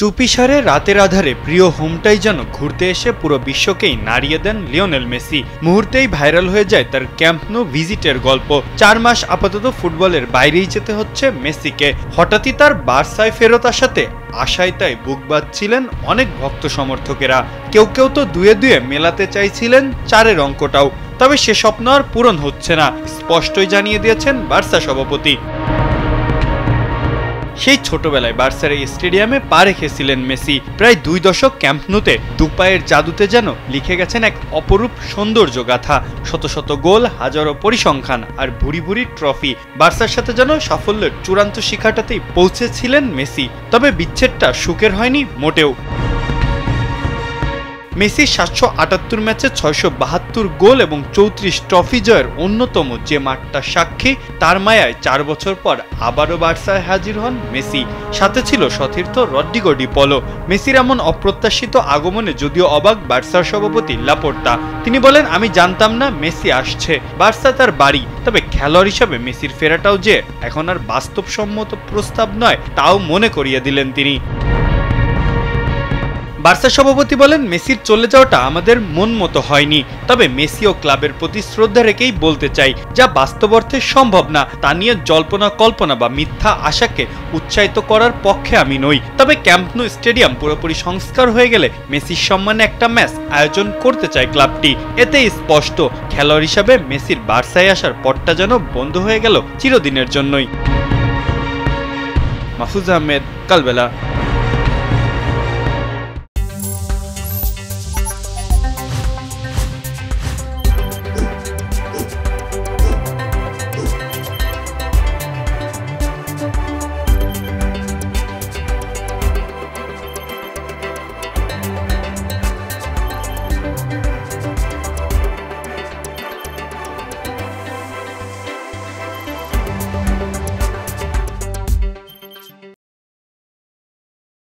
চুপিসারে রাতের আধারে প্রিয় হোমটাই যেন ঘুরতে এসে পুরো বিশ্বকেই নাড়িয়ে দেন লিওনেল মেসি। মুহূর্তেই ভাইরাল হয়ে যায় তার ক্যাম্প নো ভিজিটের গল্প। 4 মাস আপাতত ফুটবলের বাইরেই যেতে হচ্ছে মেসিকে। হঠাৎই তার বার্সায় ফেরত আসাতে আশায় তাই বুক বাঁধছিলেন অনেক ভক্ত সমর্থকেরা। কেউ কেউ তো দুয়ে দুয়ে মেলাতে চাইছিলেন 4-এর অঙ্কটাও। তবে সে স্বপ্ন আর পূরণ হচ্ছে না, স্পষ্টই জানিয়ে দিয়েছেন বার্সা সভাপতি। সেই ছোটবেলায় বার্সার এই স্টেডিয়ামে পা রেখেছিলেন মেসি। প্রায় 2 দশক ক্যাম্প নুতে দুপায়ের জাদুতে যেন লিখে গেছেন এক অপরূপ সৌন্দর্য গাথা। শত শত গোল, হাজারো পরিসংখ্যান আর ভুরি ভুরি ট্রফি। বার্সার সাথে যেন সাফল্যের চূড়ান্ত শিখরটাতেই পৌঁছেছিলেন মেসি। তবে বিচ্ছেদটা সুখের হয়নি মোটেও। মেসি 778 ম্যাচে 672 গোল এবং 34 ট্রফি জয়ের অন্যতম যে মাঠটা সাক্ষী, তার মায়ায় 4 বছর পর আবারও বার্সায় হাজির হন মেসি। সাথে ছিল সতীর্থ রদ্রিগো ডি পলো। মেসির এমন অপ্রত্যাশিত আগমনে যদিও অবাক বার্সার সভাপতি লাপোর্তা। তিনি বলেন, আমি জানতাম না মেসি আসছে, বার্সা তার বাড়ি। তবে খেলোয়াড় হিসাবে মেসির ফেরাটাও যে এখন আর বাস্তবসম্মত প্রস্তাব নয়, তাও মনে করিয়ে দিলেন তিনি। বার্সা সভাপতি বলেন, মেসির চলে যাওয়াটা আমাদের মন মতো হয়নি। তবে মেসি ও ক্লাবের প্রতি শ্রদ্ধা রেখেই বলতে চাই, যা বাস্তব অর্থে সম্ভব না তা নিয়ে জল্পনা কল্পনা বা মিথ্যা আশাকে উৎসাহিত করার পক্ষে আমি নই। তবে ক্যাম্প নো স্টেডিয়াম পুরোপুরি সংস্কার হয়ে গেলে মেসির সম্মানে একটা ম্যাচ আয়োজন করতে চায় ক্লাবটি। এতেই স্পষ্ট, খেলোয়াড় হিসাবে মেসির বার্সায় আসার পথটা যেন বন্ধ হয়ে গেল চিরদিনের জন্যই। মাহফুজ আহমেদ, কালবেলা।